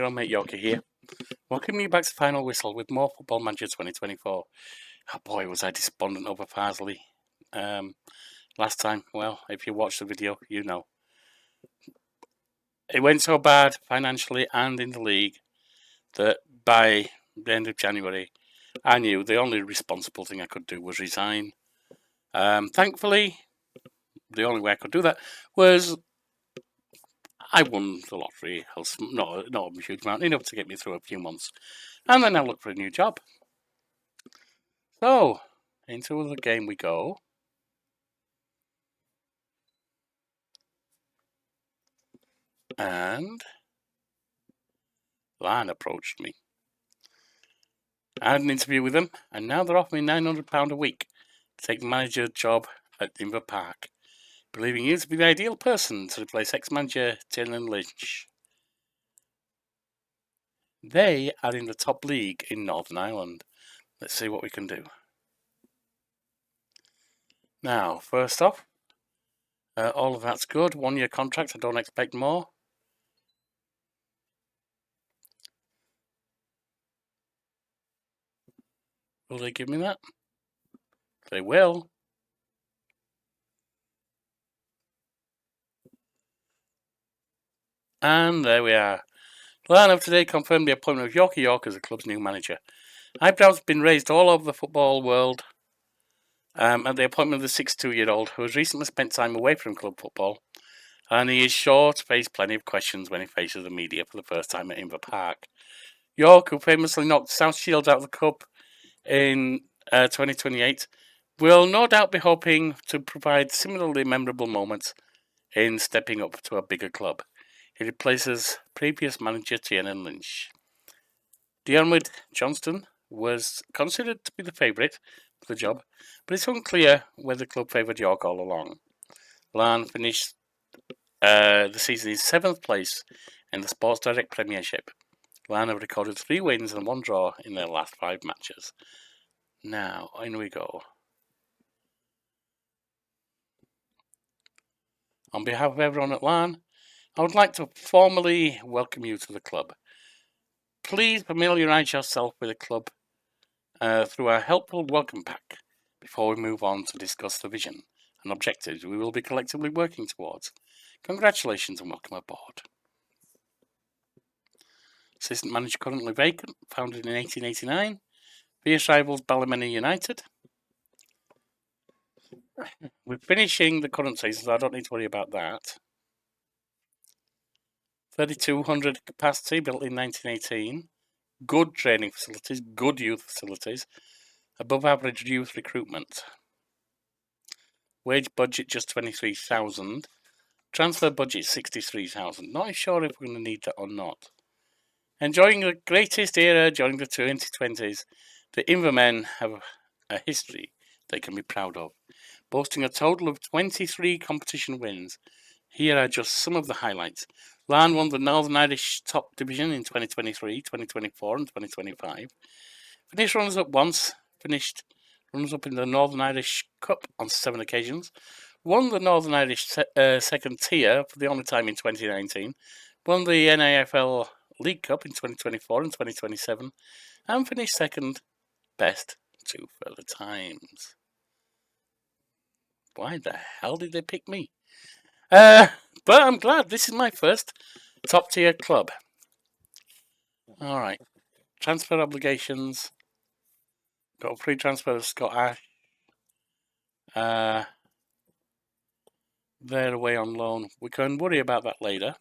old mate Yorkie here. Welcome you back to Final Whistle with more Football Manager 2024. Oh boy, was I despondent over Farsley last time. Well, if you watched the video, you know. It went so bad financially and in the league that by the end of January, I knew the only responsible thing I could do was resign. Thankfully, the only way I could do that was I won the lottery. Not a huge amount, enough to get me through a few months. And then I look for a new job. So, into the game we go. And Lan approached me. I had an interview with them, and now they're offering me £900 a week to take the manager job at Inver Park, believing you to be the ideal person to replace ex-manager Tiernan Lynch. They are in the top league in Northern Ireland. Let's see what we can do. Now, first off, all of that's good. 1 year contract, I don't expect more. Will they give me that? They will. And there we are. Line of today confirmed the appointment of Yorkie as the club's new manager. Eyebrows have been raised all over the football world at the appointment of the 62-year-old who has recently spent time away from club football, and he is sure to face plenty of questions when he faces the media for the first time at Inver Park. York, who famously knocked South Shields out of the cup in 2028, will no doubt be hoping to provide similarly memorable moments in stepping up to a bigger club. He replaces previous manager Tiernan Lynch. Diarmuid Johnston was considered to be the favourite for the job, but it's unclear whether the club favoured York all along. Lan finished the season in 7th place in the Sports Direct Premiership. Lan have recorded 3 wins and 1 draw in their last 5 matches. Now, in we go. On behalf of everyone at Lan, I would like to formally welcome you to the club. Please familiarise yourself with the club through our helpful welcome pack before we move on to discuss the vision and objectives we will be collectively working towards. Congratulations and welcome aboard. Assistant manager currently vacant, founded in 1889. Fierce rivals Ballymena United. We're finishing the current season, so I don't need to worry about that. 3,200 capacity, built in 1918. Good training facilities, good youth facilities. Above average youth recruitment. Wage budget just 23,000. Transfer budget 63,000. Not sure if we're going to need that or not. Enjoying the greatest era during the 2020s, the Invermen have a history they can be proud of, boasting a total of 23 competition wins. Here are just some of the highlights. Lan won the Northern Irish Top Division in 2023, 2024 and 2025. Finished runners-up once, finished runners-up in the Northern Irish Cup on 7 occasions, won the Northern Irish second tier for the only time in 2019, won the NAFL League Cup in 2024 and 2027, and finished second best 2 further times. Why the hell did they pick me? But I'm glad this is my first top tier club. Alright. Transfer obligations. Got a free transfer of Scott Ash. They're away on loan. We can worry about that later.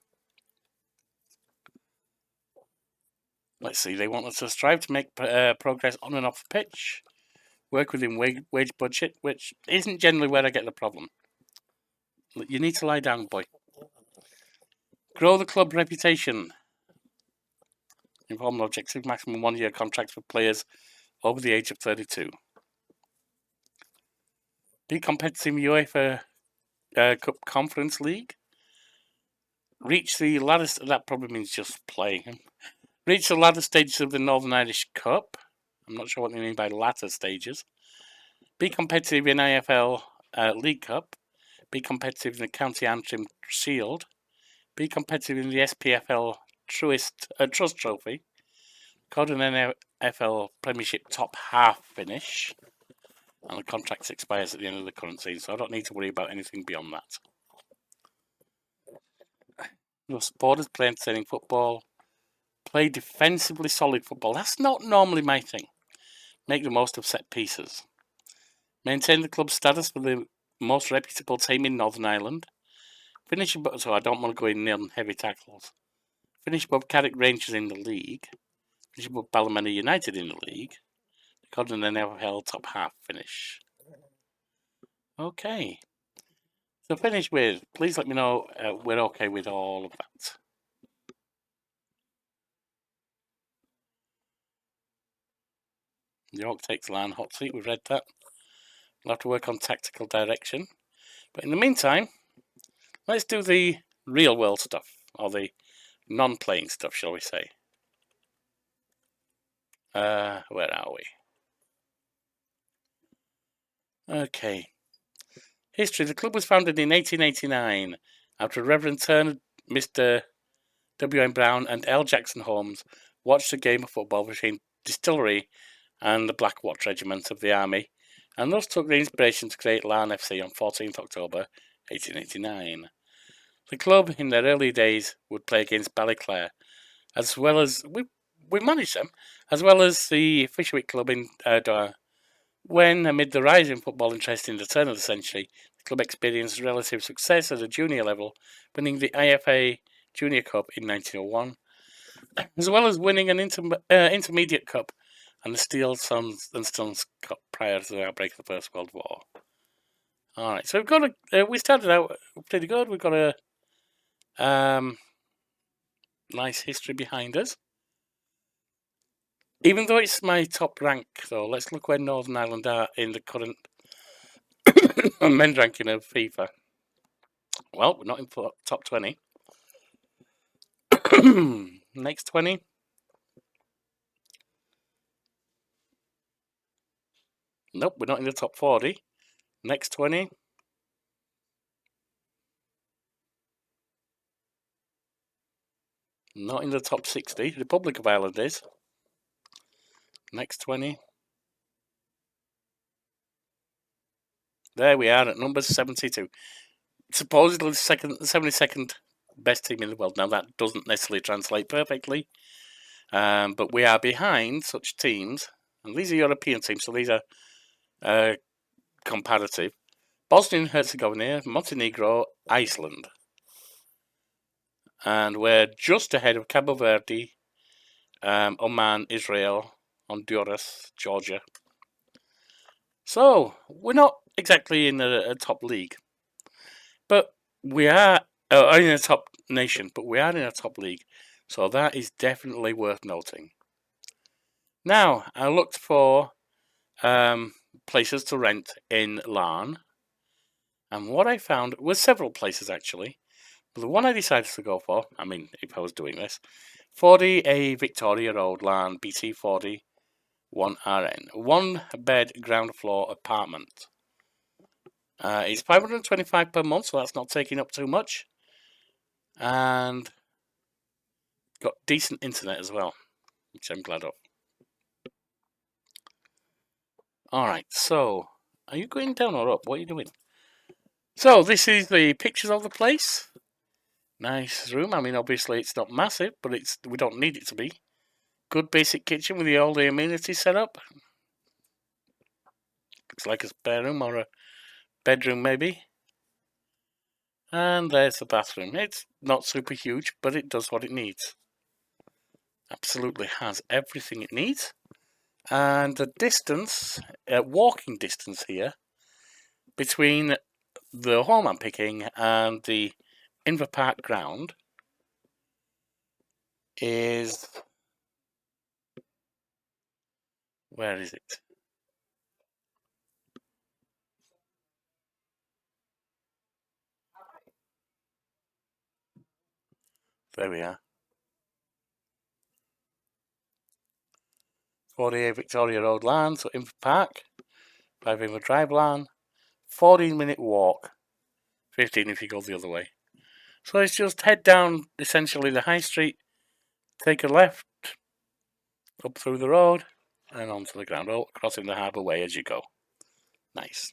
Let's see. They want us to strive to make progress on and off the pitch. Work within wage budget, which isn't generally where I get the problem. You need to lie down, boy. Grow the club reputation. Important objective, maximum 1 year contracts for players over the age of 32. Be competitive in UEFA Cup Conference League. Reach the ladder, that probably means just play. Reach the latter stages of the Northern Irish Cup. I'm not sure what they mean by latter stages. Be competitive in AFL League Cup. Be competitive in the County Antrim Shield. Be competitive in the SPFL Trust Trophy, recorded an NFL Premiership top half finish, and the contract expires at the end of the current season, so I don't need to worry about anything beyond that. Your supporters play entertaining football, play defensively solid football. That's not normally my thing. Make the most of set pieces. Maintain the club's status for the most reputable team in Northern Ireland. Finish above, so I don't want to go in on heavy tackles. Finish above Carrick Rangers in the league. Finish above Ballymena United in the league. Recording an NFL top half finish. Okay. So finish with, please let me know we're okay with all of that. York takes land hot seat, we've read that. We'll have to work on tactical direction. But in the meantime, let's do the real world stuff, or the non-playing stuff, shall we say. Where are we? Okay. History. The club was founded in 1889 after Reverend Turner, Mr. W.M. Brown and L. Jackson Holmes watched a game of football between Distillery and the Black Watch Regiment of the Army, and thus took the inspiration to create Larne FC on 14th October 1889. The club, in their early days, would play against Ballyclare, as well as we managed them, as well as the Fisherwick Club in Ardagh. When, amid the rise in football interest in the turn of the century, the club experienced relative success at a junior level, winning the IFA Junior Cup in 1901, as well as winning an intermediate cup and the Steel Suns and Stones Cup prior to the outbreak of the First World War. All right, so we've got we started out pretty good. We've got a nice history behind us. Even though it's my top rank, though, let's look where Northern Ireland are in the current men's ranking of FIFA. Well, we're not in top 20. Next 20. Nope, we're not in the top 40. Next 20. Not in the top 60. Republic of Ireland is. Next 20. There we are at number 72. Supposedly the 72nd best team in the world. Now, that doesn't necessarily translate perfectly, but we are behind such teams, and these are European teams, so these are comparative. Bosnia and Herzegovina, Montenegro, Iceland. And we're just ahead of Cabo Verde, Oman, Israel, Honduras, Georgia. So, we're not exactly in a top league, but we are in a top nation, but we are in a top league. So that is definitely worth noting. Now, I looked for places to rent in Larne, and what I found was several places actually. But the one I decided to go for, I mean, if I was doing this, 40A Victoria Road, Larne, BT40 1RN. 1-bed ground floor apartment. It's $525 per month, so that's not taking up too much. And got decent internet as well, which I'm glad of. Alright, so, are you going down or up? What are you doing? So, this is the pictures of the place. Nice room. I mean, obviously it's not massive, but we don't need it to be. Good basic kitchen with all the amenities set up. Looks like a spare room or a bedroom maybe. And there's the bathroom. It's not super huge, but it does what it needs. Absolutely has everything it needs. And the distance, walking distance here, between the home I'm picking and the Inver Park ground is... Where is it? There we are. 48 Victoria Road Larne, so Inver Park, 5 Inver Drive Larne, 14-minute walk, 15 if you go the other way. So it's just head down essentially the high street take a left up through the road and onto the ground, crossing the harbour way as you go. Nice.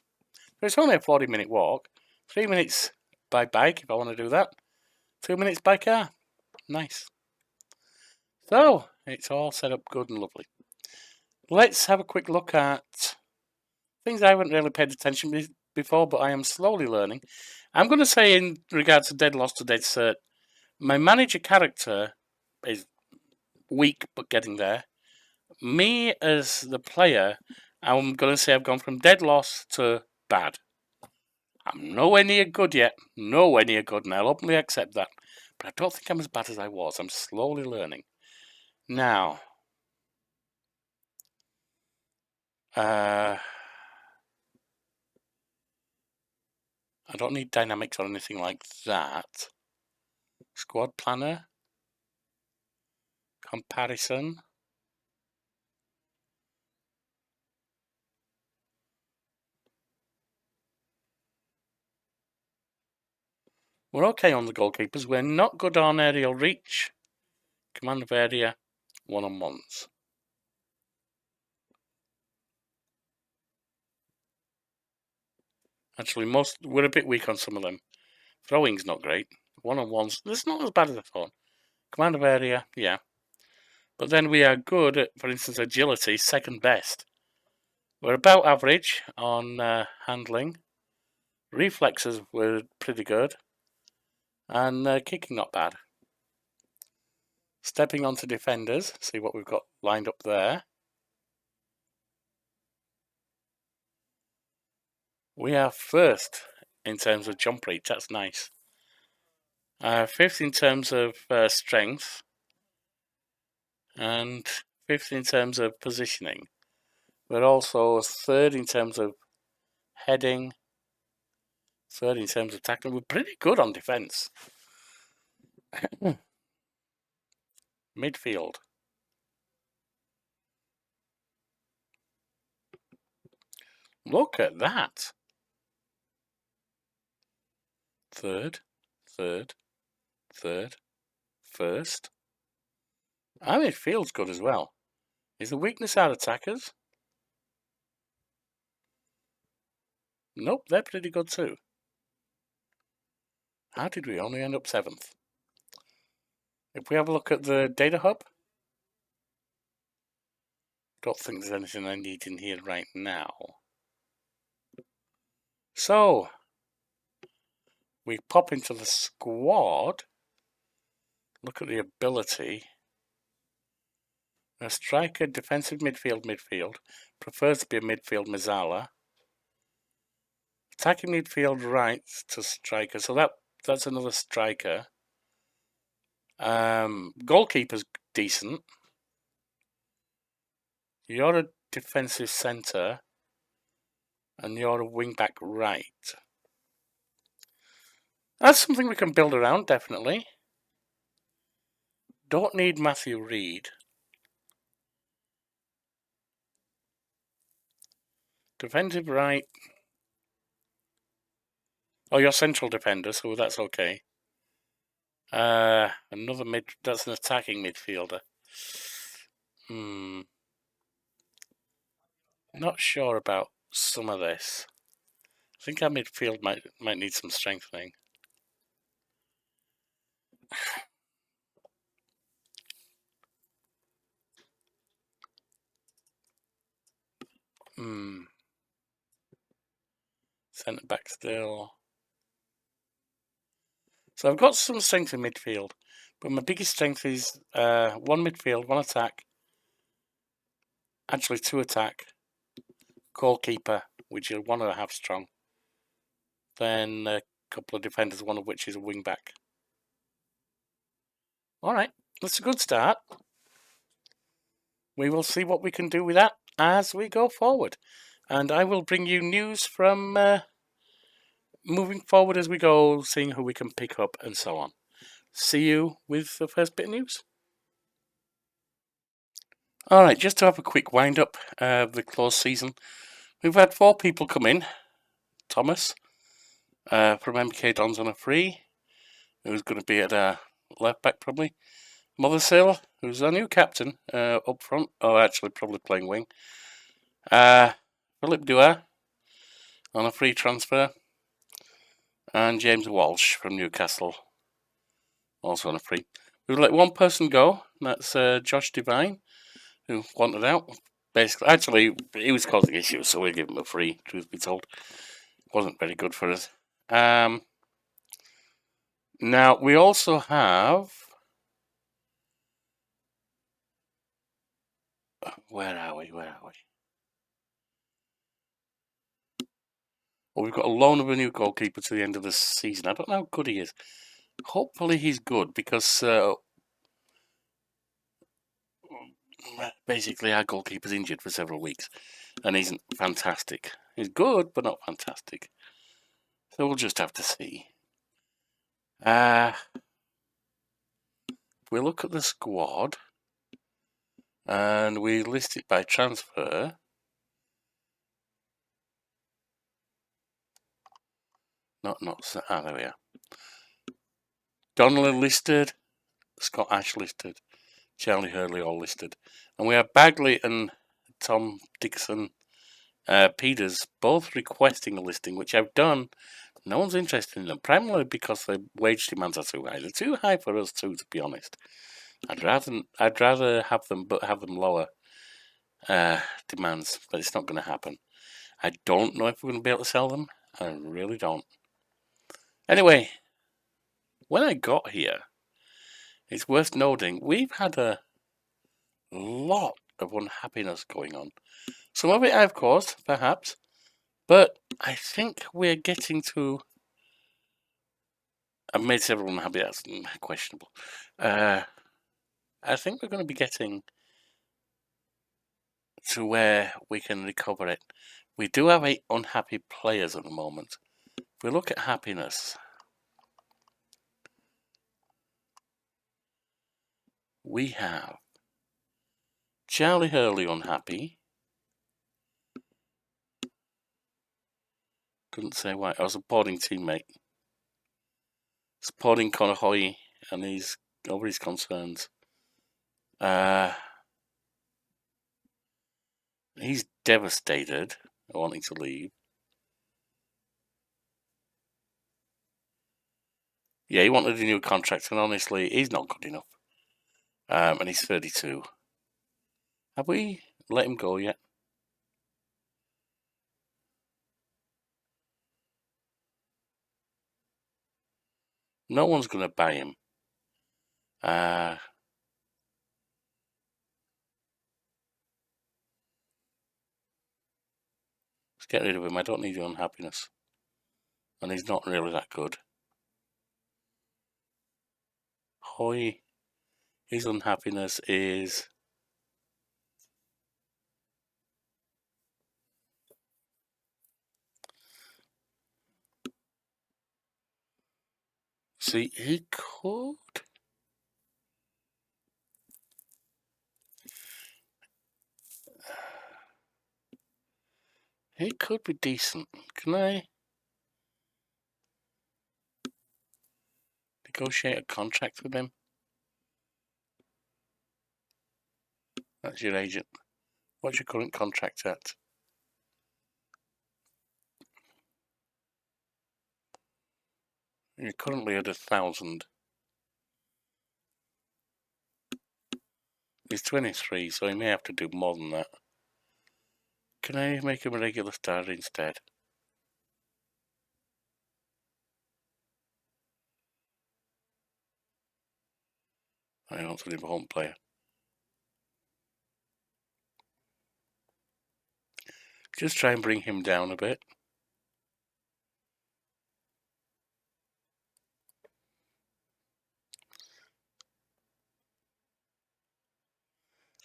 So it's only a 40-minute walk. 3 minutes by bike if I want to do that. 2 minutes by car. Nice. So it's all set up good and lovely. Let's have a quick look at things I haven't really paid attention to before, but I am slowly learning. I'm going to say in regards to Dead Lost to Dead Cert, my manager character is weak but getting there. Me as the player, I'm going to say I've gone from dead lost to bad. I'm nowhere near good yet. Nowhere near good, and I'll openly accept that. But I don't think I'm as bad as I was. I'm slowly learning. Now, I don't need dynamics or anything like that. Squad planner. Comparison. We're okay on the goalkeepers. We're not good on aerial reach. Command of area, one-on-ones. Actually, we're a bit weak on some of them. Throwing's not great. One-on-ones, it's not as bad as I thought. Command of area, yeah. But then we are good at, for instance, agility, second best. We're about average on handling. Reflexes were pretty good. And kicking not bad. Stepping onto defenders, see what we've got lined up there. We are first in terms of jump reach, that's nice. Fifth in terms of strength. And fifth in terms of positioning. We're also third in terms of heading. Third in terms of tackling. We're pretty good on defence. Midfield. Look at that. Third, third, third, first. Our midfield's good as well. Is the weakness our attackers? Nope, they're pretty good too. How did we only end up 7th? If we have a look at the data hub, don't think there's anything I need in here right now. So, we pop into the squad, look at the ability. A striker, defensive midfield, prefers to be a midfield Mazzala. Attacking midfield right to striker, so that's another striker. Goalkeeper's decent. You're a defensive centre, and you're a wing back right. That's something we can build around, definitely. Don't need Matthew Reed. Defensive right. Oh, you're central defender, so that's okay. Another that's an attacking midfielder. Not sure about some of this. I think our midfield might need some strengthening. Centre back still. So I've got some strength in midfield, but my biggest strength is one midfield, one attack. Actually, 2 attack. Goalkeeper, which you'll want to have strong. Then a couple of defenders, one of which is a wing back. Alright, that's a good start. We will see what we can do with that as we go forward. And I will bring you news from moving forward as we go, seeing who we can pick up and so on. See you with the first bit of news. Alright, just to have a quick wind up of the close season. We've had 4 people come in. Thomas from MK Dons on a free, who's going to be at left back probably. Mothersill, who's our new captain up front. Oh, actually, probably playing wing. Philip Dewar on a free transfer. And James Walsh from Newcastle, also on a free. We've let one person go, and that's Josh Devine, who wanted out. Basically, actually, he was causing issues, so we gave him a free, truth be told. Wasn't very good for us. Now, we also have... Where are we? Well, we've got a loan of a new goalkeeper to the end of the season. I don't know how good he is. Hopefully he's good, because basically our goalkeeper's injured for several weeks, and he's fantastic. He's good, but not fantastic. So we'll just have to see. If we look at the squad, and we list it by transfer, there we are. Donnelly listed, Scott Ash listed, Charlie Hurley all listed, and we have Bagley and Tom Dixon Peters both requesting a listing, which I've done. No one's interested in them, primarily because the wage demands are too high. They're too high for us too, to be honest. I'd rather have them, but have them lower demands, but it's not going to happen. I don't know if we're going to be able to sell them. I really don't. Anyway, when I got here, it's worth noting we've had a lot of unhappiness going on. Some of it I've caused, perhaps, but I think we're getting to... I've made several unhappy, that's questionable. I think we're going to be getting to where we can recover it. We do have 8 unhappy players at the moment. If we look at happiness, we have Charlie Hurley unhappy. Couldn't say why. I was supporting teammate. Supporting Conor Hoy and his over his concerns. He's devastated, wanting to leave. Yeah, he wanted a new contract, and honestly, he's not good enough. And he's 32. Have we let him go yet? No one's going to buy him. Let's get rid of him. I don't need your unhappiness. And he's not really that good. Hoy, his unhappiness is... See, he could... He could be decent. Can I negotiate a contract with him? That's your agent. What's your current contract at? You're currently at 1,000. He's 23, so he may have to do more than that. Can I make him a regular starter instead? I want to leave a home player. Just try and bring him down a bit.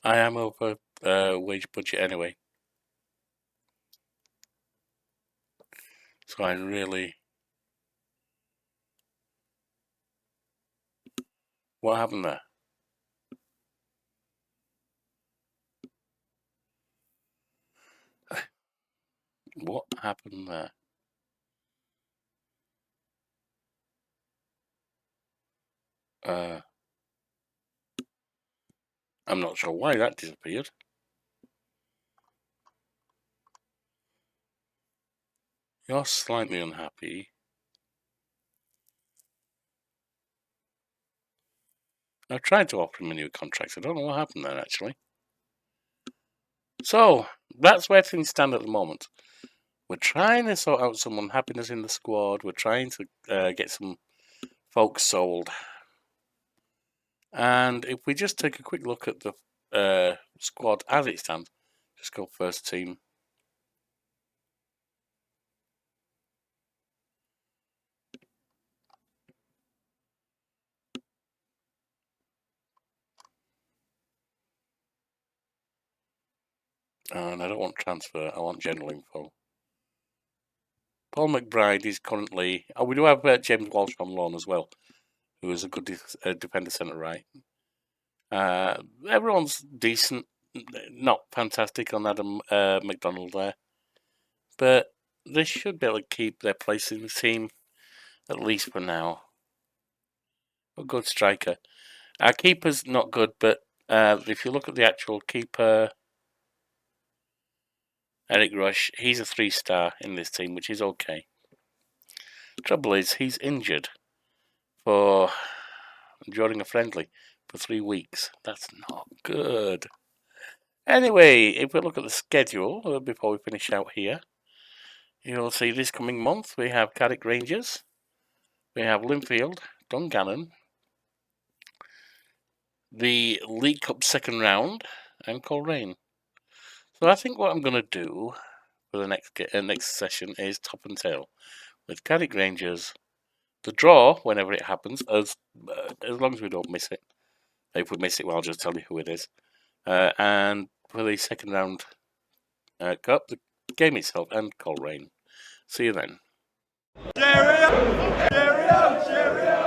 I am over wage budget anyway. So I really... What happened there? What happened there? I'm not sure why that disappeared. You're slightly unhappy. I tried to offer him a new contract. I don't know what happened there, actually. So, that's where things stand at the moment. We're trying to sort out some unhappiness in the squad. We're trying to get some folks sold. And if we just take a quick look at the squad as it stands, just go first team. And I don't want transfer, I want general info. Paul McBride is currently... Oh, we do have James Walsh on loan as well, who is a good defender centre right. Everyone's decent, not fantastic on Adam McDonald there. But they should be able to keep their place in the team, at least for now. A good striker. Our keeper's not good, but if you look at the actual keeper, Eric Rush, he's a 3-star in this team, which is okay. Trouble is, he's injured during a friendly for 3 weeks. That's not good. Anyway, if we look at the schedule before we finish out here, you'll see this coming month we have Carrick Rangers, we have Linfield, Dungannon, the League Cup second round, and Coleraine. So I think what I'm going to do for the next session is top and tail with Carrick Rangers. The draw, whenever it happens, as long as we don't miss it. If we miss it, well, I'll just tell you who it is. And for the second round cup, the game itself, and Coleraine. See you then. Cheerio! Cheerio! Cheerio!